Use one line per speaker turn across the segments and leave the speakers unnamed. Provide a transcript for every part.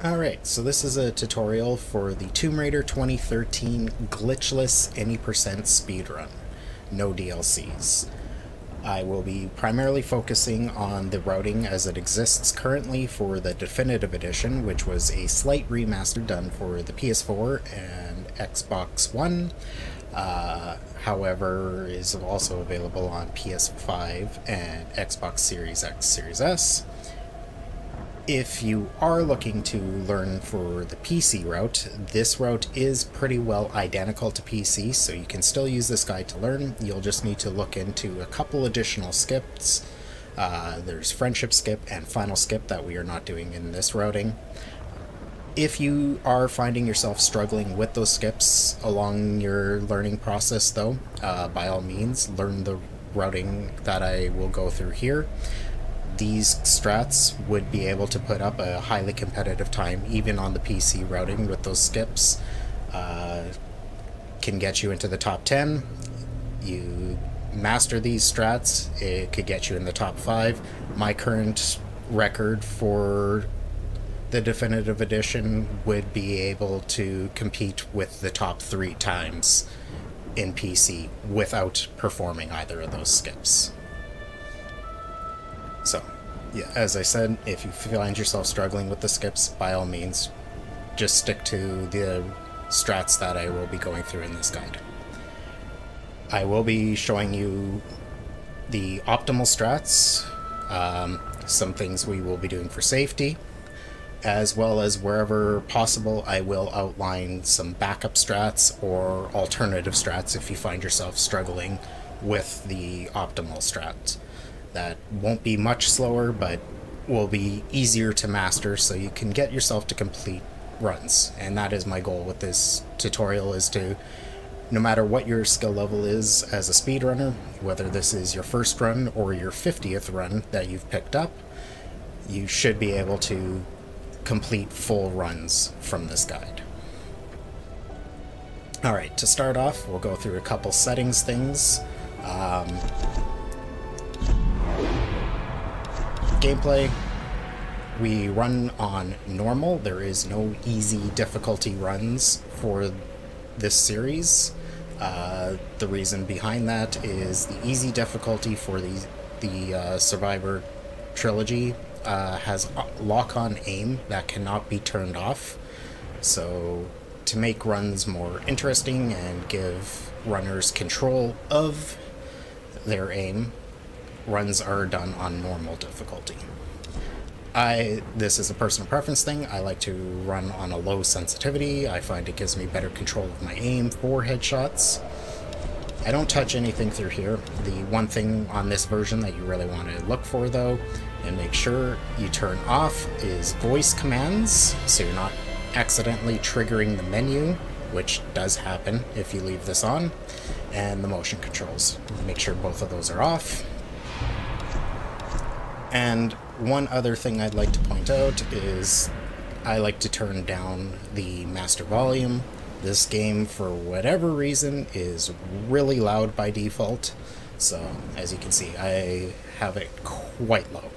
Alright, so this is a tutorial for the Tomb Raider 2013 Glitchless Any Percent Speedrun. No DLCs. I will be primarily focusing on the routing as it exists currently for the Definitive Edition, which was a slight remaster done for the PS4 and Xbox One. However, is also available on PS5 and Xbox Series X, Series S. If you are looking to learn for the PC route, this route is pretty well identical to PC, so you can still use this guide to learn. You'll just need to look into a couple additional skips. There's Friendship Skip and Final Skip that we are not doing in this routing. If you are finding yourself struggling with those skips along your learning process though, by all means, learn the routing that I will go through here. These strats would be able to put up a highly competitive time even on the PC routing with those skips. Can get you into the top 10. You master these strats, it could get you in the top 5. My current record for the Definitive Edition would be able to compete with the top 3 times in PC without performing either of those skips. So, yeah, as I said, if you find yourself struggling with the skips, by all means, just stick to the strats that I will be going through in this guide. I will be showing you the optimal strats, some things we will be doing for safety, as well as wherever possible I will outline some backup strats or alternative strats if you find yourself struggling with the optimal strat. That won't be much slower, but will be easier to master so you can get yourself to complete runs. And that is my goal with this tutorial, is to, no matter what your skill level is as a speedrunner, whether this is your first run or your 50th run that you've picked up, you should be able to complete full runs from this guide. Alright, to start off, we'll go through a couple settings things. Gameplay, we run on normal. There is no easy difficulty runs for this series. The reason behind that is the easy difficulty for the Survivor trilogy has lock-on aim that cannot be turned off. So to make runs more interesting and give runners control of their aim, runs are done on normal difficulty. This is a personal preference thing. I like to run on a low sensitivity. I find it gives me better control of my aim for headshots. I don't touch anything through here. The one thing on this version that you really want to look for though, and make sure you turn off, is voice commands, so you're not accidentally triggering the menu, which does happen if you leave this on, and the motion controls. Make sure both of those are off. And one other thing I'd like to point out is I like to turn down the master volume. This game, for whatever reason, is really loud by default, so as you can see, I have it quite low.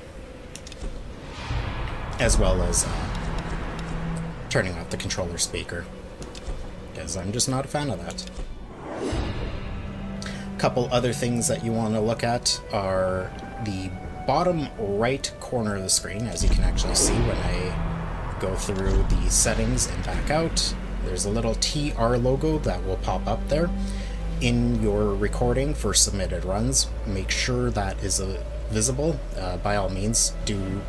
As well as turning off the controller speaker, because I'm just not a fan of that. A couple other things that you want to look at are the bottom right corner of the screen. As you can actually see when I go through the settings and back out, there's a little TR logo that will pop up there. In your recording for submitted runs, make sure that is visible. By all means, do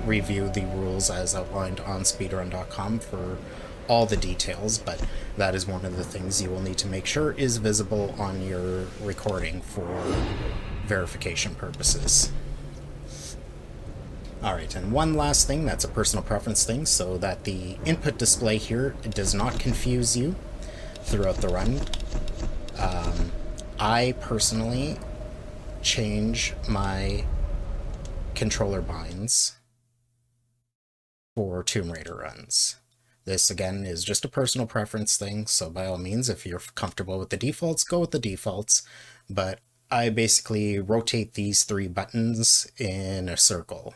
review the rules as outlined on speedrun.com for all the details, but that is one of the things you will need to make sure is visible on your recording for verification purposes. Alright, and one last thing that's a personal preference thing, so that the input display here does not confuse you throughout the run. I personally change my controller binds for Tomb Raider runs. This again is just a personal preference thing, so by all means, if you're comfortable with the defaults, go with the defaults, but I basically rotate these 3 buttons in a circle.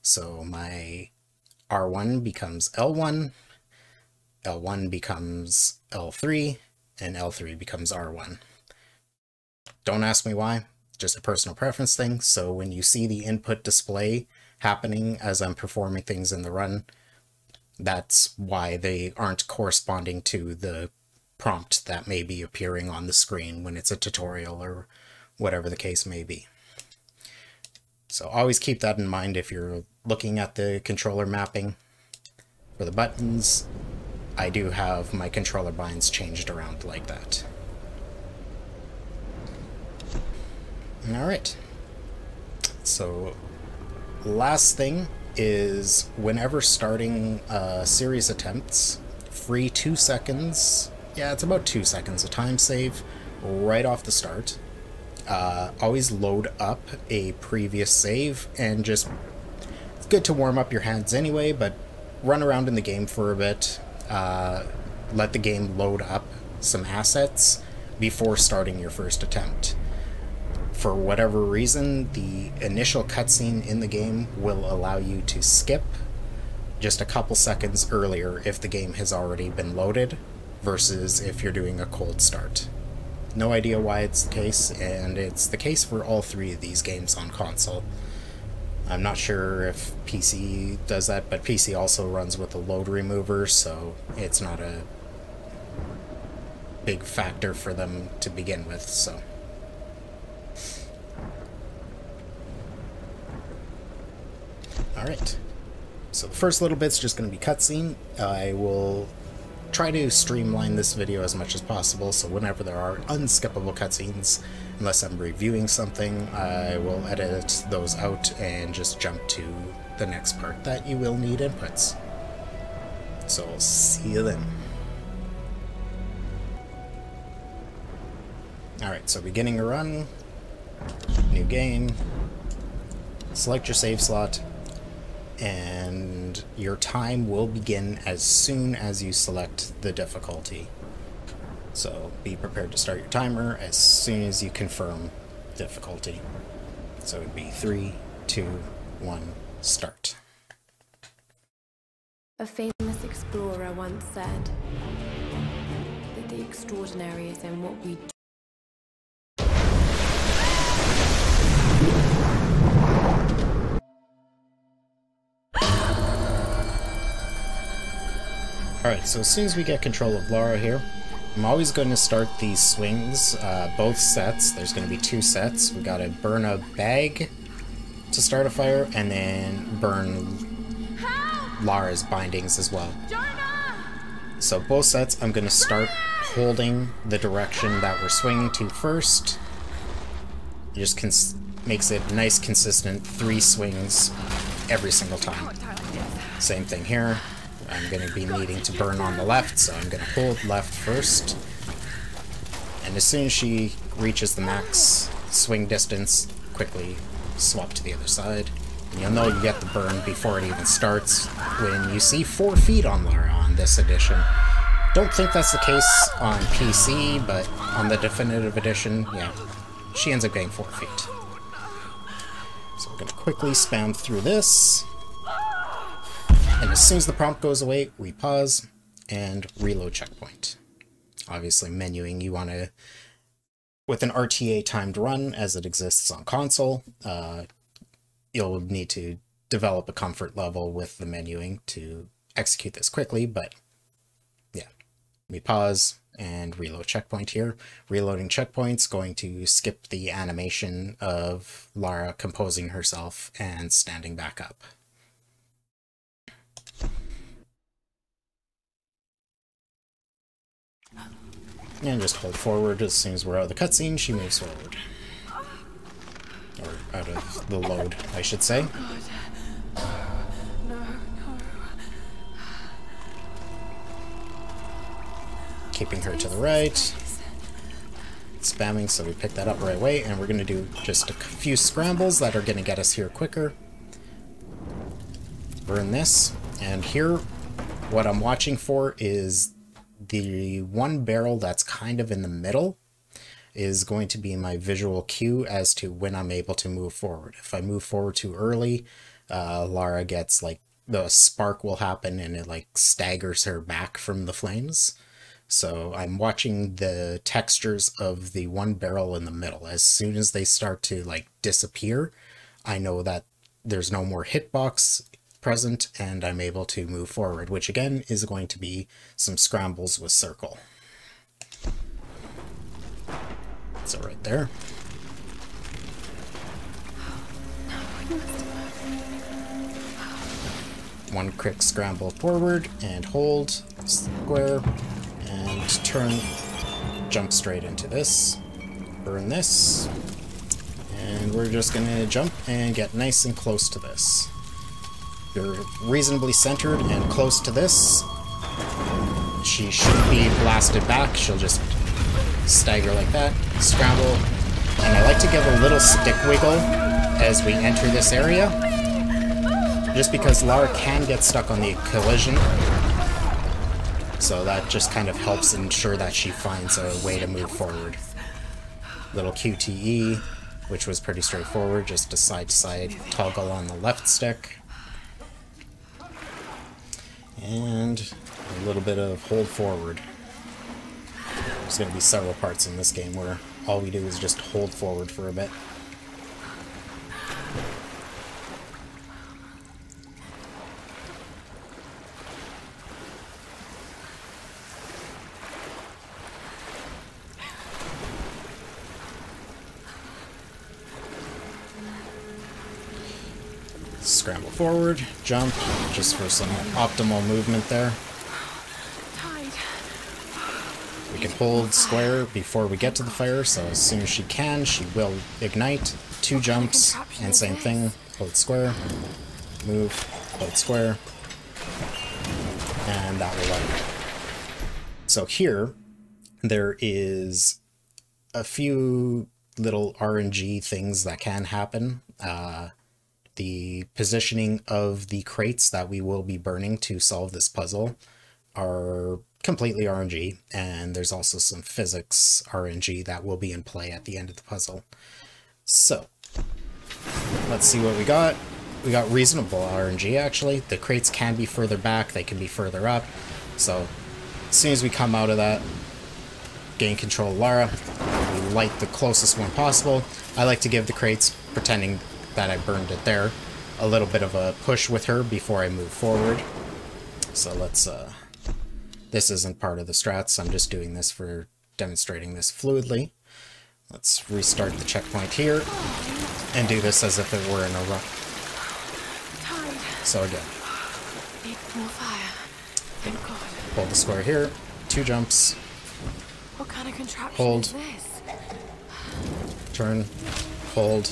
So my R1 becomes L1, L1 becomes L3, and L3 becomes R1. Don't ask me why, just a personal preference thing. So when you see the input display happening as I'm performing things in the run, that's why they aren't corresponding to the prompt that may be appearing on the screen when it's a tutorial or whatever the case may be. So always keep that in mind if you're looking at the controller mapping. For the buttons, I do have my controller binds changed around like that. Alright, so last thing is whenever starting series attempts, free 2 seconds, yeah, it's about 2 seconds of time save right off the start. Always load up a previous save, and just, it's good to warm up your hands anyway, but run around in the game for a bit, let the game load up some assets before starting your first attempt. For whatever reason, the initial cutscene in the game will allow you to skip just a couple seconds earlier if the game has already been loaded, versus if you're doing a cold start. No idea why it's the case, and it's the case for all 3 of these games on console. I'm not sure if PC does that, but PC also runs with a load remover, so it's not a big factor for them to begin with, so. Alright, so the first little bit's just going to be cutscene. I will try to streamline this video as much as possible, so whenever there are unskippable cutscenes, unless I'm reviewing something, I will edit those out and just jump to the next part that you will need inputs. So I'll see you then. Alright, so beginning a run, new game, select your save slot, and your time will begin as soon as you select the difficulty. So be prepared to start your timer as soon as you confirm difficulty. So it would be 3, 2, 1, start.
A famous explorer once said that the extraordinary is in what we do.
Alright, so as soon as we get control of Lara here, I'm always going to start these swings, both sets. There's going to be 2 sets. We gotta burn a bag to start a fire, and then burn Lara's bindings as well. So both sets, I'm going to start holding the direction that we're swinging to first. It just makes it nice, consistent 3 swings every single time. Same thing here. I'm going to be needing to burn on the left, so I'm going to hold left first. And as soon as she reaches the max swing distance, quickly swap to the other side. And you'll know you get the burn before it even starts when you see 4 feet on Lara on this edition. Don't think that's the case on PC, but on the definitive edition, yeah, she ends up getting 4 feet. So we're going to quickly spam through this. And as soon as the prompt goes away, we pause and reload checkpoint. Obviously, menuing, you want to, with an RTA timed run as it exists on console, you'll need to develop a comfort level with the menuing to execute this quickly, but yeah, we pause and reload checkpoint here. Reloading checkpoint's going to skip the animation of Lara composing herself and standing back up. And just hold forward as soon as we're out of the cutscene, she moves forward. Or out of the load, I should say. Keeping her to the right. Spamming, so we pick that up right away, and we're going to do just a few scrambles that are going to get us here quicker. Burn this, and here, what I'm watching for is the one barrel that's kind of in the middle is going to be my visual cue as to when I'm able to move forward. If I move forward too early, Lara gets like the spark will happen and it like staggers her back from the flames. So I'm watching the textures of the one barrel in the middle. As soon as they start to like disappear, I know that there's no more hitbox present and I'm able to move forward, which again is going to be some scrambles with circle. So right there. One quick scramble forward and hold square and turn, jump straight into this, burn this, and we're just gonna jump and get nice and close to this. You're reasonably centered and close to this. She shouldn't be blasted back, she'll just stagger like that, scramble, and I like to give a little stick wiggle as we enter this area, just because Lara can get stuck on the collision, so that just kind of helps ensure that she finds a way to move forward. Little QTE, which was pretty straightforward, just a side-to-side toggle on the left stick. And a little bit of hold forward. There's going to be several parts in this game where all we do is just hold forward for a bit. Scramble forward, jump, just for some optimal movement there. We can hold square before we get to the fire, so as soon as she can, she will ignite. 2 jumps, and same thing, hold square, move, hold square, and that will light it. So here, there is a few little RNG things that can happen. The positioning of the crates that we will be burning to solve this puzzle are completely RNG, and there's also some physics RNG that will be in play at the end of the puzzle. So, let's see what we got. We got reasonable RNG, actually. The crates can be further back, they can be further up. So, as soon as we come out of that, gain control of Lara, we light the closest one possible. I like to give the crates, pretending that I burned it there, a little bit of a push with her before I move forward. So let's, this isn't part of the strats, I'm just doing this for demonstrating this fluidly. Let's restart the checkpoint here, and do this as if it were in a run. So again, hold the square here, 2 jumps,
What kind of contraption
hold,
is this?
turn, hold.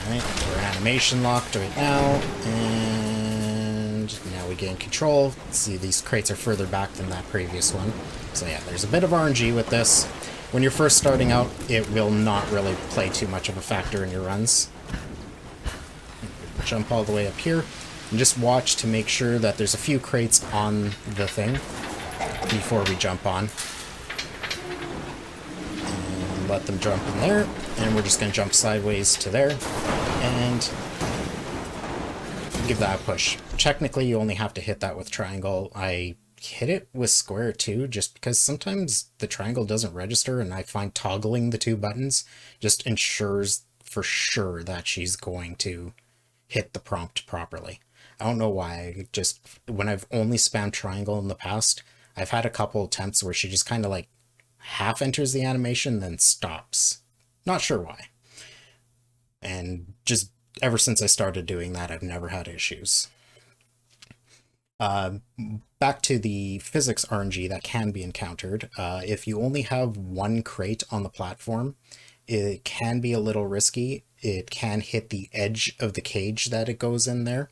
Alright, we're animation locked right now, and now we gain control. See, these crates are further back than that previous one. So yeah, there's a bit of RNG with this. When you're first starting out, it will not really play too much of a factor in your runs. Jump all the way up here, and just watch to make sure that there's a few crates on the thing before we jump on. And let them jump in there, and we're just going to jump sideways to there, and give that a push. Technically, you only have to hit that with triangle. I hit it with square too, just because sometimes the triangle doesn't register, and I find toggling the 2 buttons just ensures for sure that she's going to hit the prompt properly. I don't know why, when I've only spammed triangle in the past, I've had a couple attempts where she just kind of like half enters the animation, then stops. Not sure why. And just ever since I started doing that, I've never had issues. Back to the physics RNG that can be encountered. If you only have 1 crate on the platform, it can be a little risky. It can hit the edge of the cage that it goes in there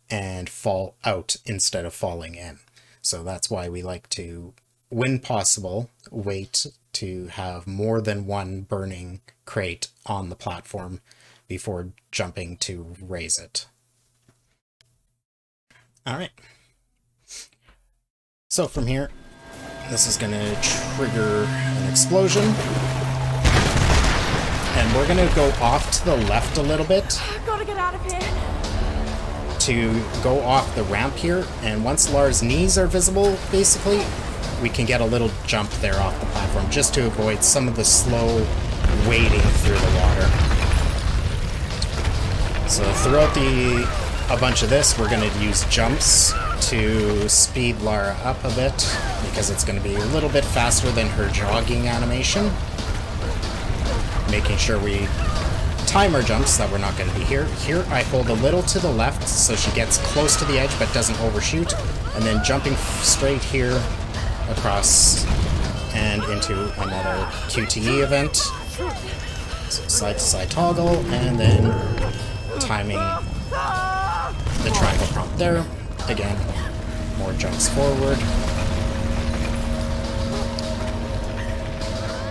and fall out instead of falling in. So that's why we like to, when possible, wait to have more than 1 burning crate on the platform before jumping to raise it. Alright. So from here, this is going to trigger an explosion. And we're going to go off to the left a little bit.
I've got to get out of here.
to go off the ramp here, and once Lara's knees are visible, basically, we can get a little jump there off the platform, just to avoid some of the slow wading through the water. So throughout a bunch of this, we're going to use jumps to speed Lara up a bit, because it's going to be a little bit faster than her jogging animation. Making sure we time our jumps, that we're not going to be here. Here, I hold a little to the left, so she gets close to the edge, but doesn't overshoot. And then jumping straight here, across, and into another QTE event. So side-to-side toggle, and then timing the triangle prompt there. Again, more jumps forward.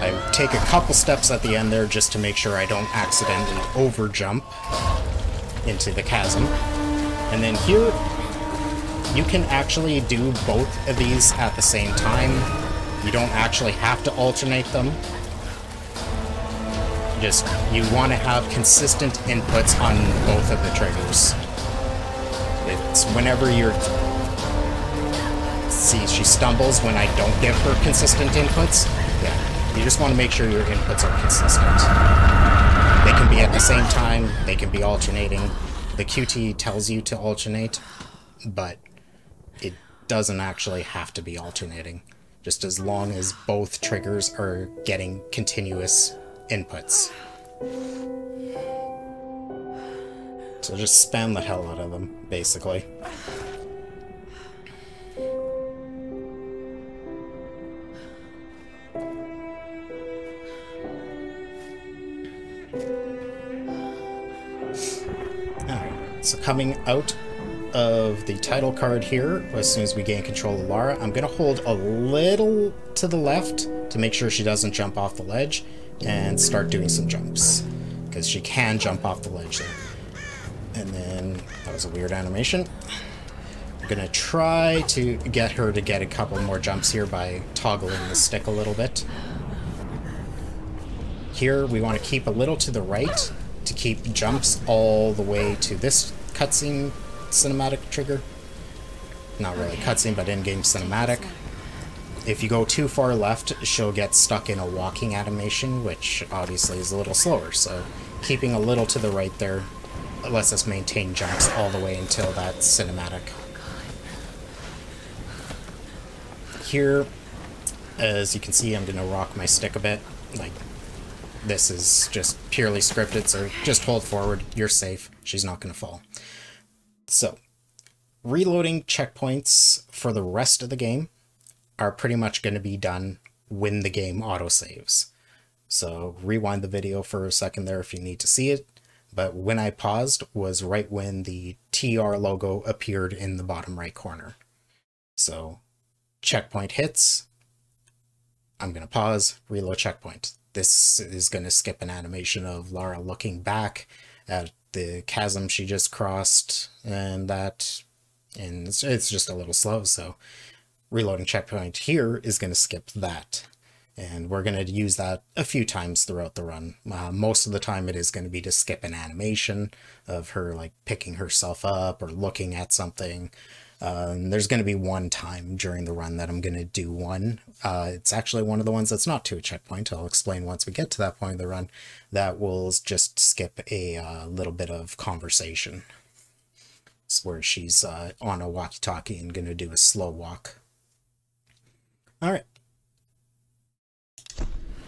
I take a couple steps at the end there just to make sure I don't accidentally over jump into the chasm. And then here, you can actually do both of these at the same time. You don't actually have to alternate them. Just, you want to have consistent inputs on both of the triggers. It's whenever you're... See, she stumbles when I don't give her consistent inputs. Yeah, you just want to make sure your inputs are consistent. They can be at the same time, they can be alternating. The QT tells you to alternate, but it doesn't actually have to be alternating. Just as long as both triggers are getting continuous inputs. So just spam the hell out of them, basically. Alright, so coming out of the title card here, as soon as we gain control of Lara, I'm going to hold a little to the left to make sure she doesn't jump off the ledge, and start doing some jumps, because she can jump off the ledge there. And then, that was a weird animation. I'm going to try to get her to get a couple more jumps here by toggling the stick a little bit. Here, we want to keep a little to the right to keep jumps all the way to this cutscene cinematic trigger. Not really cutscene, but in-game cinematic. If you go too far left, she'll get stuck in a walking animation, which obviously is a little slower, so keeping a little to the right there lets us maintain jumps all the way until that cinematic. Here, as you can see, I'm going to rock my stick a bit. Like, this is just purely scripted, so just hold forward, you're safe, she's not going to fall. So, reloading checkpoints for the rest of the game are pretty much going to be done when the game autosaves. So rewind the video for a second there if you need to see it, but when I paused was right when the TR logo appeared in the bottom right corner. So checkpoint hits, I'm going to pause, reload checkpoint. This is going to skip an animation of Lara looking back at the chasm she just crossed, and it's just a little slow, so reloading checkpoint here is going to skip that. And we're going to use that a few times throughout the run. Most of the time it is going to be to skip an animation of her like picking herself up or looking at something. There's going to be one time during the run that I'm going to do one. It's actually one of the ones that's not to a checkpoint. I'll explain once we get to that point of the run. That will just skip a little bit of conversation. It's where she's on a walkie-talkie and going to do a slow walk. Alright.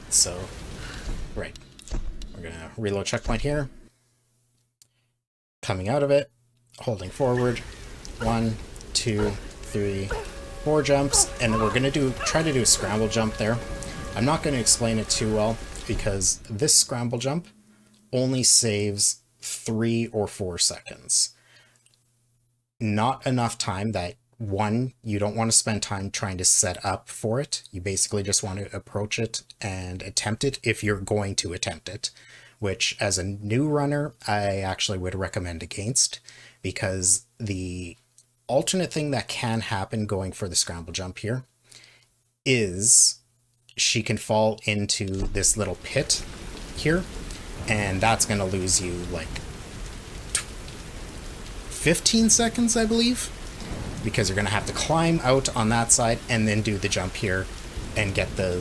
So, right. We're going to reload checkpoint here. Coming out of it, holding forward. 1, 2, 3, 4 jumps, and we're going to try to do a scramble jump there. I'm not going to explain it too well, because this scramble jump only saves 3 or 4 seconds. Not enough time that, one, you don't want to spend time trying to set up for it. You basically just want to approach it and attempt it if you're going to attempt it, which as a new runner, I actually would recommend against, because the alternate thing that can happen going for the scramble jump here is she can fall into this little pit here, and that's going to lose you like 15 seconds, I believe, because you're going to have to climb out on that side and then do the jump here and get the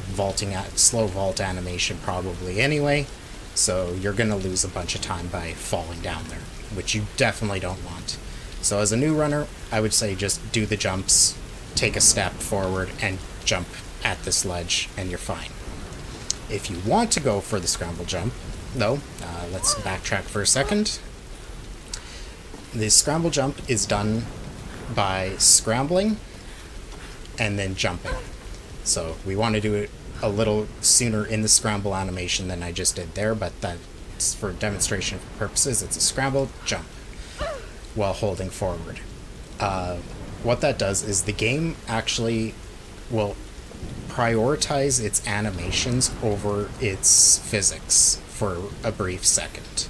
slow vault animation probably anyway. So you're going to lose a bunch of time by falling down there, which you definitely don't want. So as a new runner, I would say just do the jumps, take a step forward, and jump at this ledge, and you're fine. If you want to go for the scramble jump, though, let's backtrack for a second. The scramble jump is done by scrambling and then jumping. So we want to do it a little sooner in the scramble animation than I just did there, but that's for demonstration purposes. It's a scramble jump while holding forward. What that does is the game actually will prioritize its animations over its physics for a brief second.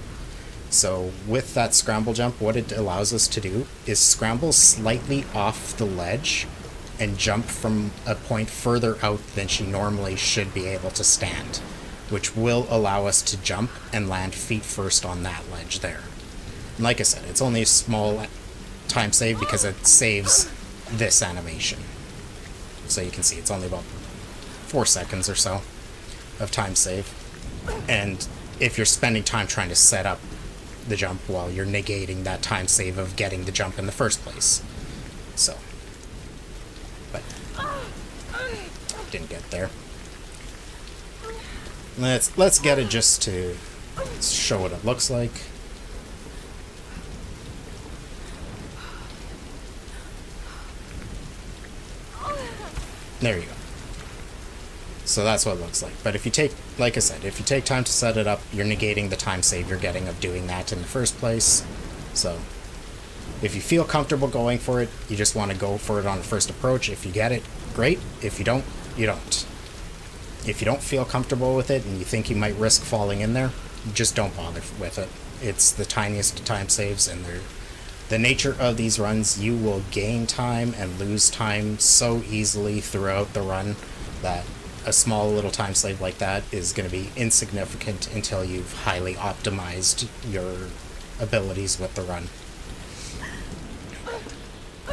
So with that scramble jump, what it allows us to do is scramble slightly off the ledge and jump from a point further out than she normally should be able to stand, which will allow us to jump and land feet first on that ledge there. And like I said, it's only a small time save because it saves this animation. So you can see it's only about 4 seconds or so of time save. And if you're spending time trying to set up the jump, while you're negating that time save of getting the jump in the first place. So, but didn't get there. Let's get it just to show what it looks like. There you go. So that's what it looks like. But if you take, like I said, if you take time to set it up, you're negating the time save you're getting of doing that in the first place. So if you feel comfortable going for it, you just want to go for it on the first approach. If you get it, great. If you don't, you don't. If you don't feel comfortable with it and you think you might risk falling in there, just don't bother with it. It's the tiniest time saves, and the nature of these runs, you will gain time and lose time so easily throughout the run that a small little time save like that is going to be insignificant until you've highly optimized your abilities with the run.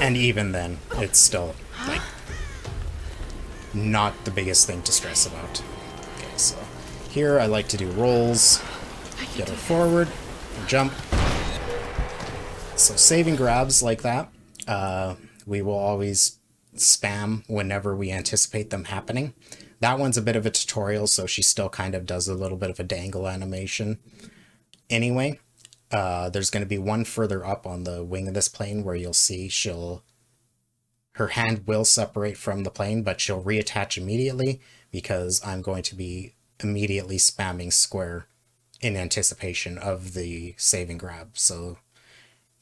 And even then, it's still, like, not the biggest thing to stress about. Okay, so here I like to do rolls, get her forward, jump. So saving grabs like that, we will always spam whenever we anticipate them happening. That one's a bit of a tutorial, so she still kind of does a little bit of a dangle animation. Anyway, there's going to be one further up on the wing of this plane where you'll see her hand will separate from the plane, but she'll reattach immediately because I'm going to be immediately spamming square in anticipation of the saving grab. So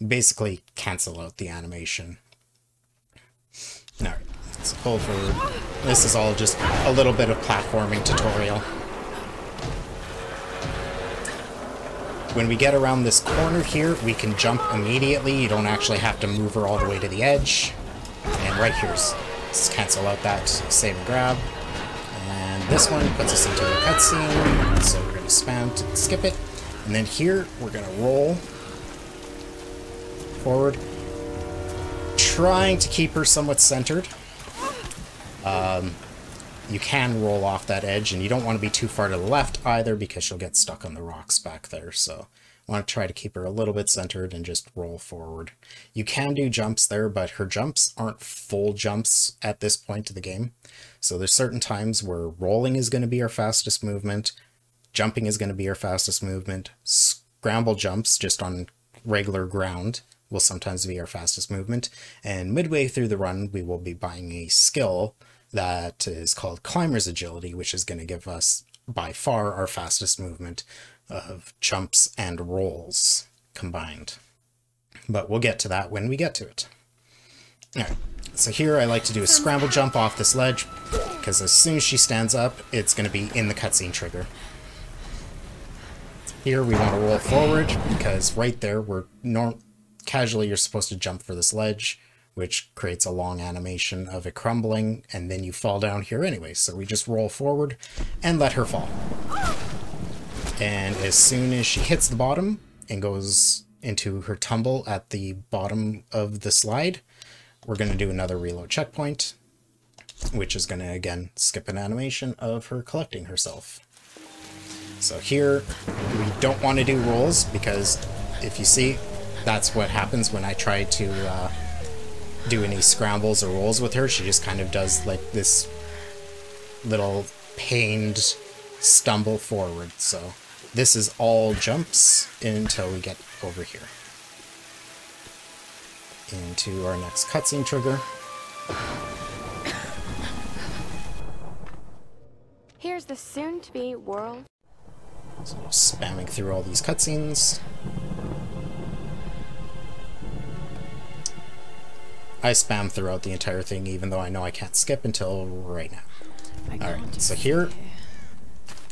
basically cancel out the animation. Alright, let's hold forward. This is all just a little bit of platforming tutorial. When we get around this corner here, we can jump immediately. You don't actually have to move her all the way to the edge. And right here's, let's cancel out that save and grab. And this one puts us into the cutscene, so we're going to spam to skip it. And then here, we're going to roll forward, trying to keep her somewhat centered. You can roll off that edge, and you don't want to be too far to the left either because she'll get stuck on the rocks back there. So I want to try to keep her a little bit centered and just roll forward. You can do jumps there, but her jumps aren't full jumps at this point of the game. So there's certain times where rolling is going to be our fastest movement, jumping is going to be our fastest movement, scramble jumps just on regular ground will sometimes be our fastest movement, and midway through the run we will be buying a skill that is called Climber's Agility, which is going to give us by far our fastest movement of jumps and rolls combined. But we'll get to that when we get to it. Alright, so here I like to do a scramble jump off this ledge, because as soon as she stands up, it's going to be in the cutscene trigger. Here we want to roll forward, because right there, casually you're supposed to jump for this ledge, which creates a long animation of it crumbling, and then you fall down here anyway. So we just roll forward and let her fall. And as soon as she hits the bottom and goes into her tumble at the bottom of the slide, we're going to do another reload checkpoint, which is going to, again, skip an animation of her collecting herself. So here, we don't want to do rolls, because if you see, that's what happens when I try to do any scrambles or rolls with her. She just kind of does like this little pained stumble forward. So this is all jumps until we get over here into our next cutscene trigger.
Here's the soon-to-be world.
So spamming through all these cutscenes. I spam throughout the entire thing, even though I know I can't skip until right now. Alright, so here,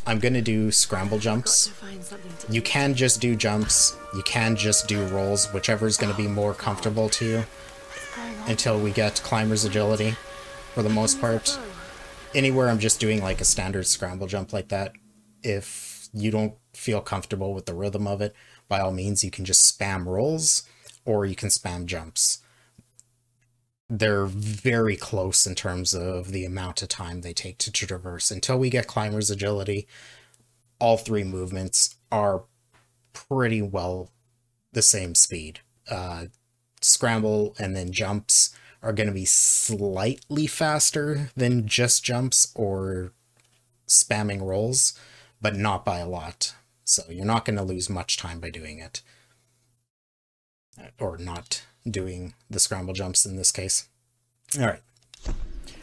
I'm going to do scramble jumps. You can just do jumps, you can just do rolls, whichever is going to be more comfortable to you, until we get climber's agility, for the most part. Anywhere I'm just doing like a standard scramble jump like that. If you don't feel comfortable with the rhythm of it, by all means you can just spam rolls, or you can spam jumps. They're very close in terms of the amount of time they take to traverse. Until we get climber's agility, all three movements are pretty well the same speed. Scramble and then jumps are going to be slightly faster than just jumps or spamming rolls, but not by a lot. So you're not going to lose much time by doing it. Or not doing the scramble jumps in this case. Alright,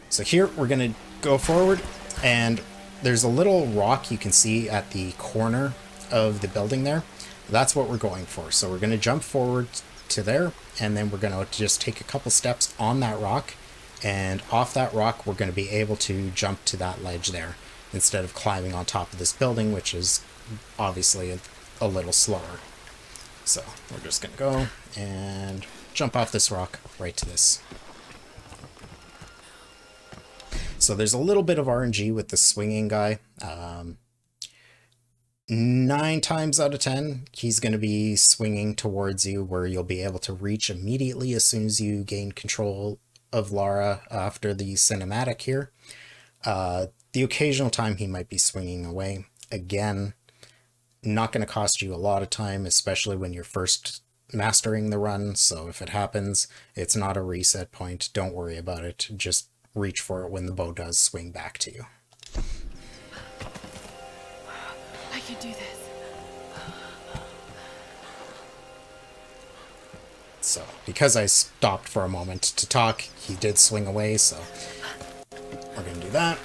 so here we're going to go forward, and there's a little rock you can see at the corner of the building there. That's what we're going for. So we're going to jump forward to there, and then we're going to just take a couple steps on that rock, and off that rock we're going to be able to jump to that ledge there, instead of climbing on top of this building, which is obviously a little slower. So we're just going to go and jump off this rock right to this. So there's a little bit of RNG with the swinging guy. 9 times out of 10, he's going to be swinging towards you, where you'll be able to reach immediately as soon as you gain control of Lara after the cinematic here. The occasional time he might be swinging away. Again, not going to cost you a lot of time, especially when you're first mastering the run. So if it happens, it's not a reset point. Don't worry about it. Just reach for it when the bow does swing back to you.
I can do this.
So because I stopped for a moment to talk, he did swing away, so we're going to do that.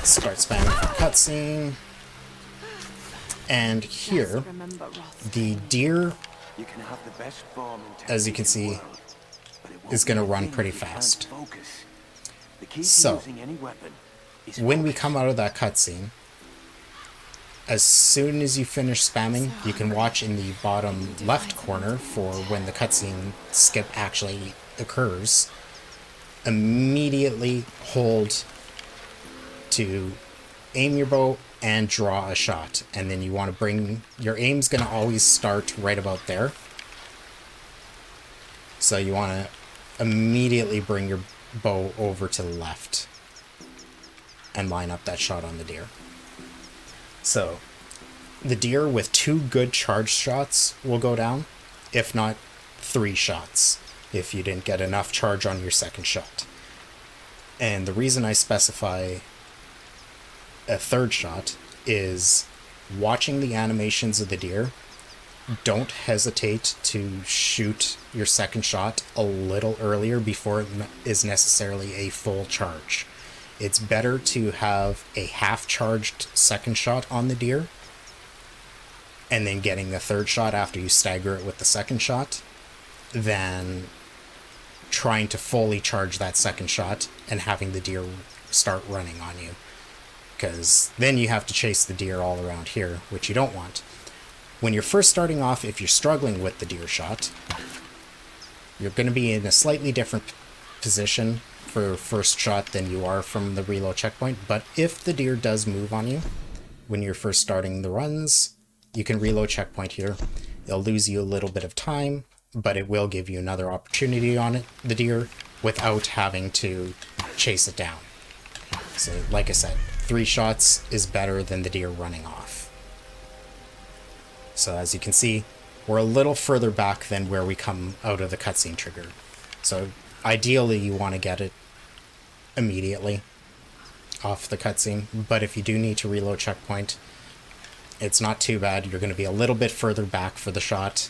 Start spamming for cutscene. And here, the deer, as you can see, is going to run pretty fast. So, when we come out of that cutscene, as soon as you finish spamming, you can watch in the bottom left corner for when the cutscene skip actually occurs. Immediately hold to aim your bow and draw a shot, and then you want to bring your aim's going to always start right about there, so you want to immediately bring your bow over to the left and line up that shot on the deer. So the deer with 2 good charge shots will go down, if not 3 shots if you didn't get enough charge on your second shot. And the reason I specify a 3rd shot is watching the animations of the deer. Don't hesitate to shoot your second shot a little earlier before it is necessarily a full charge. It's better to have a half-charged second shot on the deer and then getting a 3rd shot after you stagger it with the second shot than trying to fully charge that second shot and having the deer start running on you. Because then you have to chase the deer all around here, which you don't want. When you're first starting off, if you're struggling with the deer shot, you're going to be in a slightly different position for first shot than you are from the reload checkpoint. But if the deer does move on you when you're first starting the runs, you can reload checkpoint here It'll lose you a little bit of time, but it will give you another opportunity on it, the deer, without having to chase it down. So, like I said, 3 shots is better than the deer running off. So as you can see, we're a little further back than where we come out of the cutscene trigger. So ideally you want to get it immediately off the cutscene, but if you do need to reload checkpoint, it's not too bad. You're going to be a little bit further back for the shot,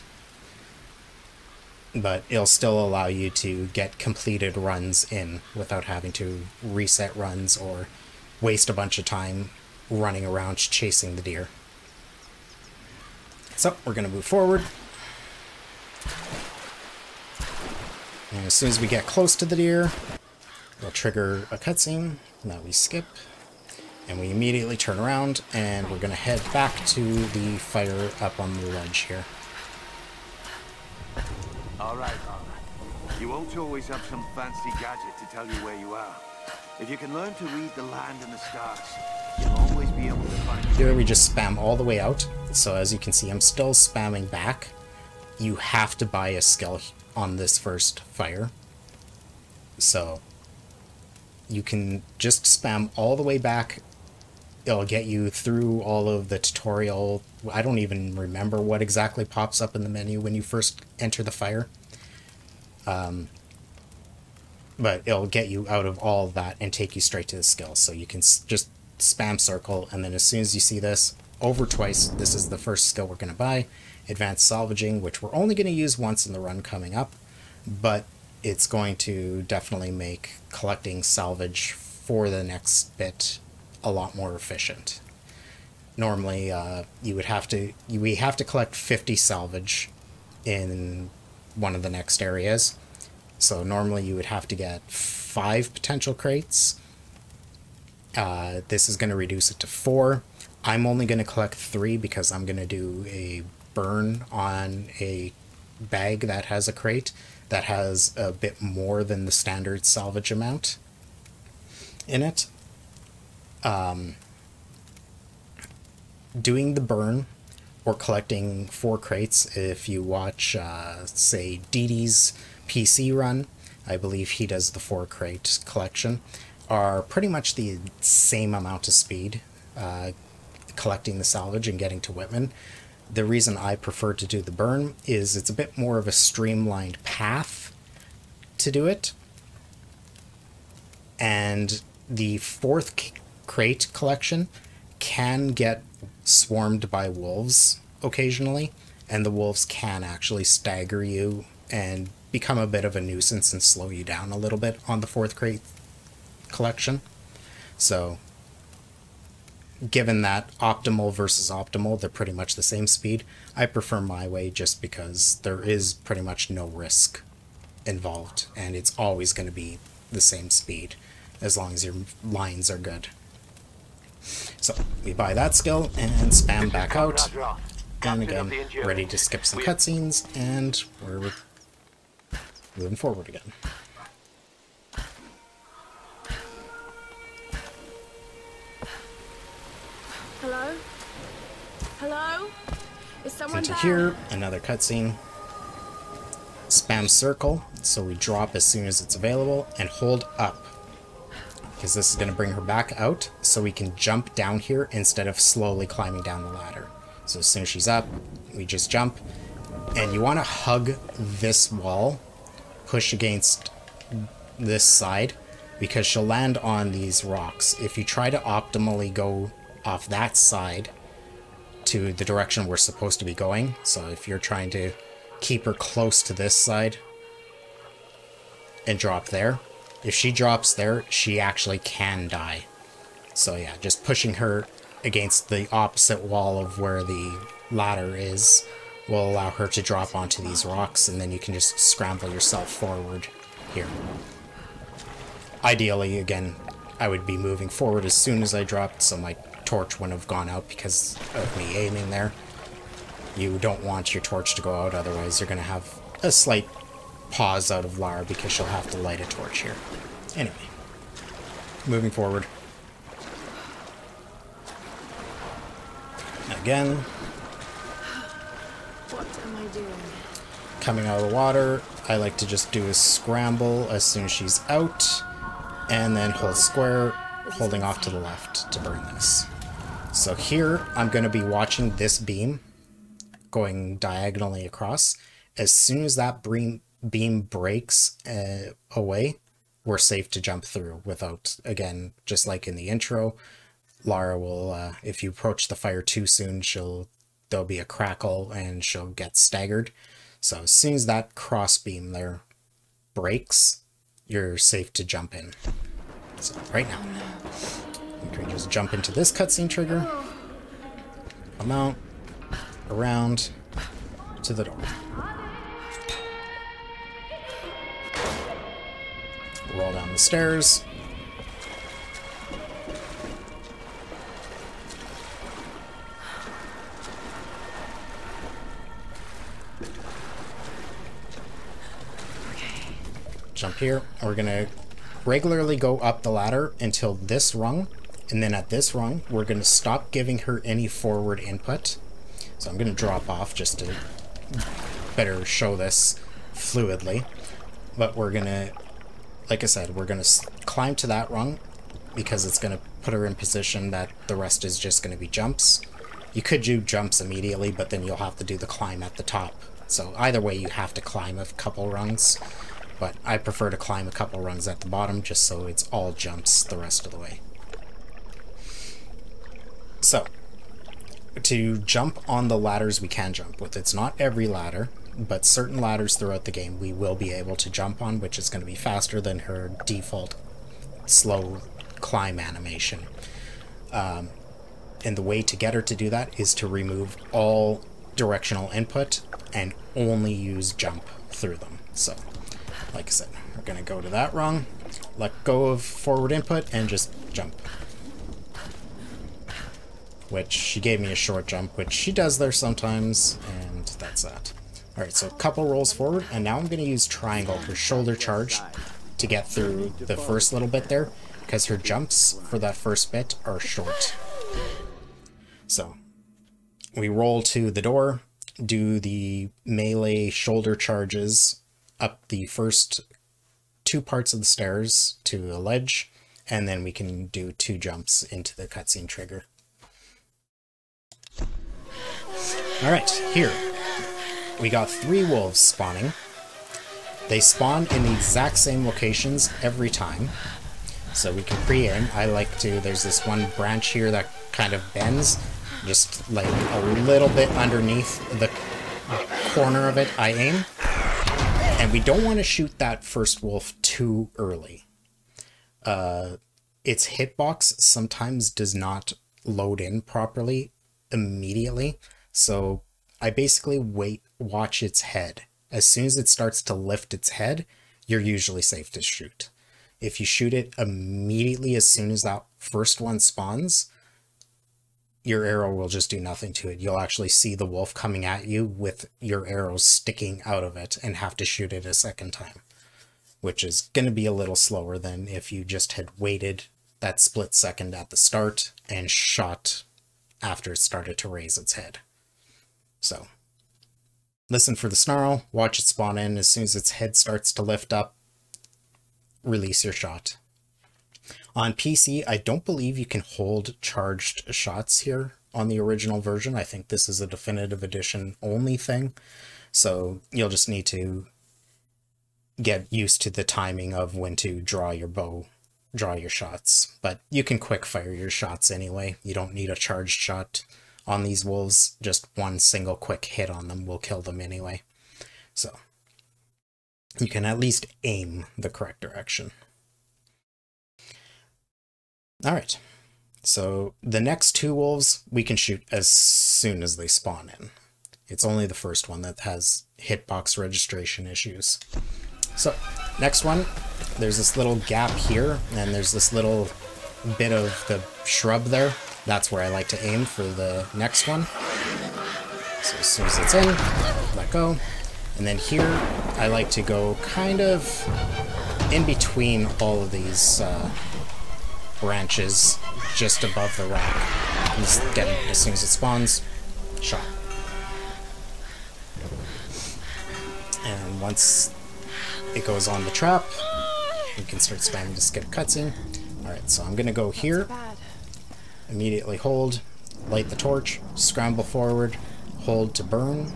but it'll still allow you to get completed runs in without having to reset runs or waste a bunch of time running around chasing the deer. So we're going to move forward. And as soon as we get close to the deer, we'll trigger a cutscene that we skip. And we immediately turn around and we're going to head back to the fire up on the ledge here.
Alright, you won't always have some fancy gadget to tell you where you are. If you can learn to read the land and the stars, you'll always be able to find...
Here we just spam all the way out. So as you can see, I'm still spamming back. You have to buy a skill on this first fire. So you can just spam all the way back. It'll get you through all of the tutorial. I don't even remember what exactly pops up in the menu when you first enter the fire. But it'll get you out of all of that and take you straight to the skill. So you can just spam circle, and then as soon as you see this, over twice, this is the first skill we're going to buy. Advanced salvaging, which we're only going to use once in the run coming up, but it's going to definitely make collecting salvage for the next bit a lot more efficient. Normally, we have to collect 50 salvage in one of the next areas. So normally you would have to get 5 potential crates. This is going to reduce it to 4. I'm only going to collect 3 because I'm going to do a burn on a bag that has a crate that has a bit more than the standard salvage amount in it. Doing the burn or collecting 4 crates, if you watch, say, DD's PC run, I believe he does the 4 crate collection, are pretty much the same amount of speed collecting the salvage and getting to Whitman. The reason I prefer to do the burn is it's a bit more of a streamlined path to do it. And the 4th crate collection can get swarmed by wolves occasionally, and the wolves can actually stagger you and become a bit of a nuisance and slow you down a little bit on the 4th crate collection. So given that optimal versus optimal, they're pretty much the same speed, I prefer my way just because there is pretty much no risk involved, and it's always going to be the same speed as long as your lines are good. So we buy that skill and spam back out, and again, ready to skip some cutscenes, and we're moving forward again.
Hello? Hello? Is someone
Into
there?
here, another cutscene. Spam circle, so we drop as soon as it's available, and hold up, because this is going to bring her back out, so we can jump down here instead of slowly climbing down the ladder. So as soon as she's up, we just jump, and you want to hug this wall, push against this side, because she'll land on these rocks. If you try to optimally go off that side to the direction we're supposed to be going, so if you're trying to keep her close to this side and drop there, if she drops there, she actually can die. So yeah, just pushing her against the opposite wall of where the ladder is will allow her to drop onto these rocks, and then you can just scramble yourself forward here. Ideally, again, I would be moving forward as soon as I dropped, so my torch wouldn't have gone out because of me aiming there. You don't want your torch to go out, otherwise you're going to have a slight pause out of Lara because she'll have to light a torch here. Anyway, moving forward.
What
Again.
am
Coming out of the water, I like to just do a scramble as soon as she's out, and then hold square, holding off to the left to burn this. So here, I'm going to be watching this beam going diagonally across. As soon as that beam breaks away, we're safe to jump through without, again, just like in the intro, Lara will, if you approach the fire too soon, there'll be a crackle and she'll get staggered. So as soon as that cross beam there breaks, you're safe to jump in. So right now, you can just jump into this cutscene trigger, come out, around to the door. Roll down the stairs. Jump here. We're gonna regularly go up the ladder until this rung, and then at this rung we're gonna stop giving her any forward input. So I'm gonna drop off just to better show this fluidly, but we're gonna, like I said, we're gonna climb to that rung because it's gonna put her in position that the rest is just gonna be jumps. You could do jumps immediately, but then you'll have to do the climb at the top. So either way, you have to climb a couple rungs. But I prefer to climb a couple rungs at the bottom just so it's all jumps the rest of the way. So, to jump on the ladders we can jump with. It's not every ladder, but certain ladders throughout the game we will be able to jump on, which is going to be faster than her default slow climb animation. And the way to get her to do that is to remove all directional input and only use jump through them. So, like I said, we're going to go to that rung, let go of forward input, and just jump. Which, she gave me a short jump, which she does there sometimes, and that's that. Alright, so a couple rolls forward, and now I'm going to use triangle, her shoulder charge, to get through the first little bit there, because her jumps for that first bit are short. So, we roll to the door, do the melee shoulder charges up the first two parts of the stairs to a ledge, and then we can do 2 jumps into the cutscene trigger. Alright, here. We got 3 wolves spawning. They spawn in the exact same locations every time. So we can pre-aim. I like to, there's this one branch here that kind of bends, just like a little bit underneath the corner of it, I aim. And we don't want to shoot that first wolf too early. Its hitbox sometimes does not load in properly immediately. So I basically watch its head. As soon as it starts to lift its head, you're usually safe to shoot. If you shoot it immediately as soon as that first one spawns, your arrow will just do nothing to it. You'll actually see the wolf coming at you with your arrows sticking out of it and have to shoot it a second time, which is going to be a little slower than if you just had waited that split second at the start and shot after it started to raise its head. So, listen for the snarl, watch it spawn in. As soon as its head starts to lift up, release your shot. On PC, I don't believe you can hold charged shots here on the original version. I think this is a definitive edition only thing. So you'll just need to get used to the timing of when to draw your bow, draw your shots. But you can quick fire your shots anyway. You don't need a charged shot on these wolves. Just one single quick hit on them will kill them anyway. So you can at least aim the correct direction. Alright, so the next 2 wolves we can shoot as soon as they spawn in. It's only the first one that has hitbox registration issues. So, next one, there's this little gap here, and there's this little bit of the shrub there. That's where I like to aim for the next one. So as soon as it's in, let go. And then here, I like to go kind of in between all of these branches just above the rock. Just get it as soon as it spawns. Shot. once it goes on the trap, you can start spamming to skip cutscene. Alright, so I'm gonna go here, immediately hold, light the torch, scramble forward, hold to burn,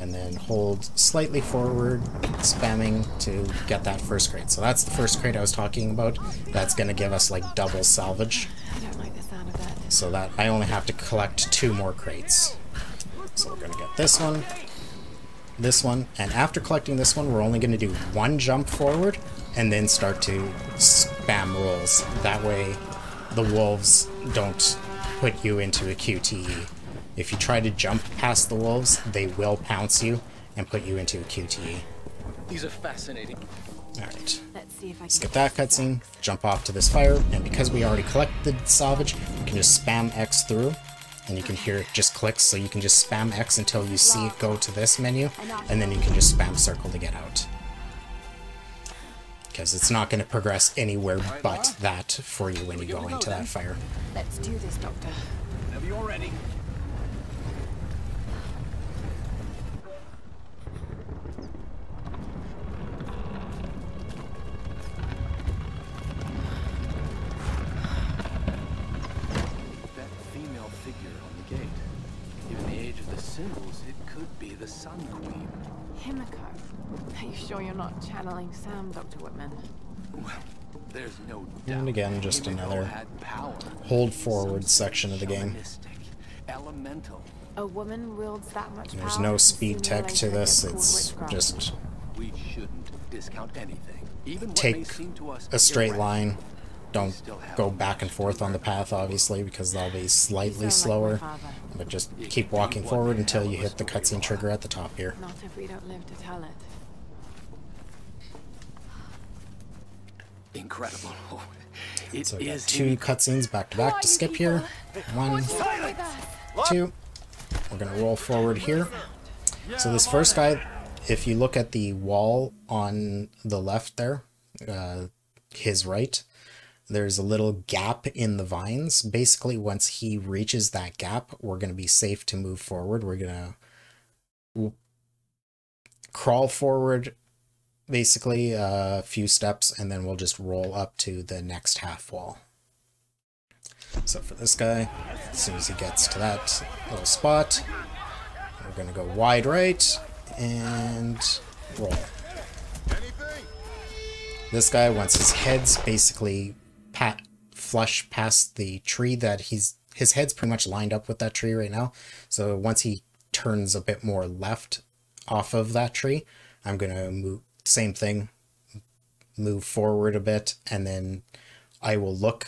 and then hold slightly forward, spamming to get that first crate. So that's the first crate I was talking about. That's gonna give us like double salvage.
I don't like the sound of that.
So that I only have to collect 2 more crates. So we're gonna get this one, and after collecting this one, we're only gonna do 1 jump forward, and then start to spam rolls. That way, the wolves don't put you into a QTE. If you try to jump past the wolves, they will pounce you and put you into a QTE.
These are fascinating.
Alright.
Let's see if I can
Skip that cutscene, jump off to this fire, and because we already collected salvage, you can just spam X through, and you can hear it just clicks, so you can just spam X until you see it go to this menu, and then you can just spam circle to get out. Because it's not going to progress anywhere but that for you when you go into that fire.
Let's do this, Doctor.
Whenever you're ready.
Symbols, it could be the Sun Queen.
Himiko. Are you sure you're not channeling Sam, Dr. Whitman?
Well, there's no doubt.
And again, just
Himiko
another
had power.
hold forward section of the game.
Elemental.
A woman wields that much power.
There's no
that
speed
sooner or
tech to
later
this,
gets
it's
called witchcraft.
just
We shouldn't discount anything. Even what may
take
seem to us
a straight
irrational.
line. Don't go back and forth on the path, obviously, because they'll be slightly slower. But just keep walking forward until you hit the cutscene trigger at the top here.
Not if we don't live to tell it.
Incredible. It
So we got
is
2 cutscenes back to back to skip here. 1, 2. We're gonna roll forward here. So this first guy, if you look at the wall on the left there, his right, there's a little gap in the vines. Basically, once he reaches that gap, we're going to be safe to move forward. We're going to crawl forward, basically, a few steps, and then we'll just roll up to the next half wall. So for this guy, as soon as he gets to that little spot, we're going to go wide right and roll. This guy, once his head's basically flush past the tree that his head's pretty much lined up with that tree right now. So once he turns a bit more left off of that tree, I'm going to move, same thing, move forward a bit, and then I will look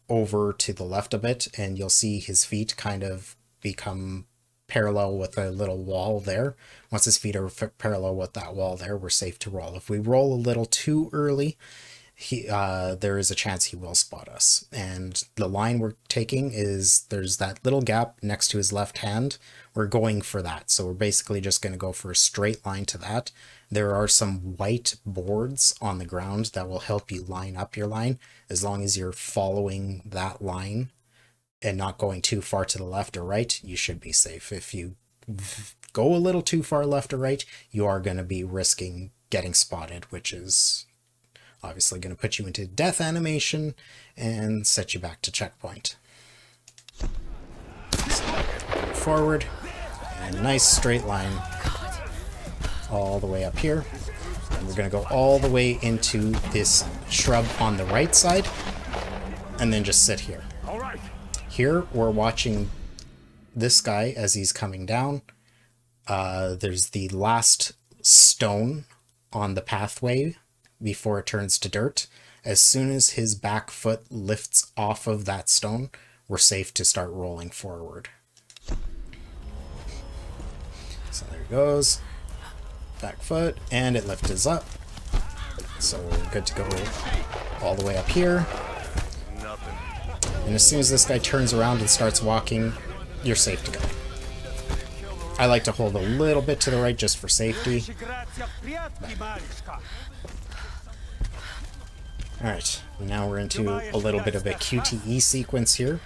over to the left a bit, and you'll see his feet kind of become parallel with a little wall there. Once his feet are parallel with that wall there, we're safe to roll. If we roll a little too early, there is a chance he will spot us. And the line we're taking is, there's that little gap next to his left hand. We're going for that. So we're basically just going to go for a straight line to that. There are some white boards on the ground that will help you line up your line. As long as you're following that line and not going too far to the left or right, you should be safe. If you go a little too far left or right, you are going to be risking getting spotted, which is obviously going to put you into death animation and set you back to checkpoint. So, forward, and a nice straight line all the way up here. And we're going to go all the way into this shrub on the right side, and then just sit here. Here, we're watching this guy as he's coming down. There's the last stone on the pathway before it turns to dirt. As soon as his back foot lifts off of that stone, we're safe to start rolling forward. So there he goes. Back foot, and it lifts us up. So we're good to go all the way up here. And as soon as this guy turns around and starts walking, you're safe to go. I like to hold a little bit to the right just for safety. Alright, now we're into a little bit of a QTE sequence here.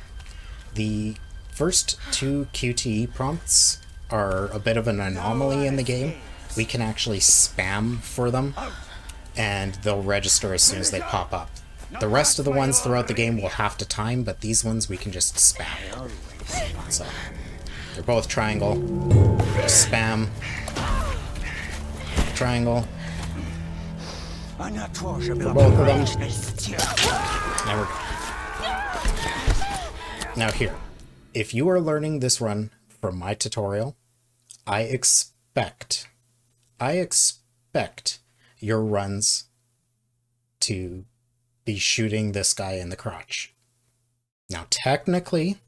The first 2 QTE prompts are a bit of an anomaly in the game. we can actually spam for them, and they'll register as soon as they pop up. The rest of the ones throughout the game will have to time, but these ones we can just spam. So, they're both triangle. Spam. Triangle. For both of them. Now we're good. Now here, if you are learning this run from my tutorial, I expect your runs to be shooting this guy in the crotch. Now, technically,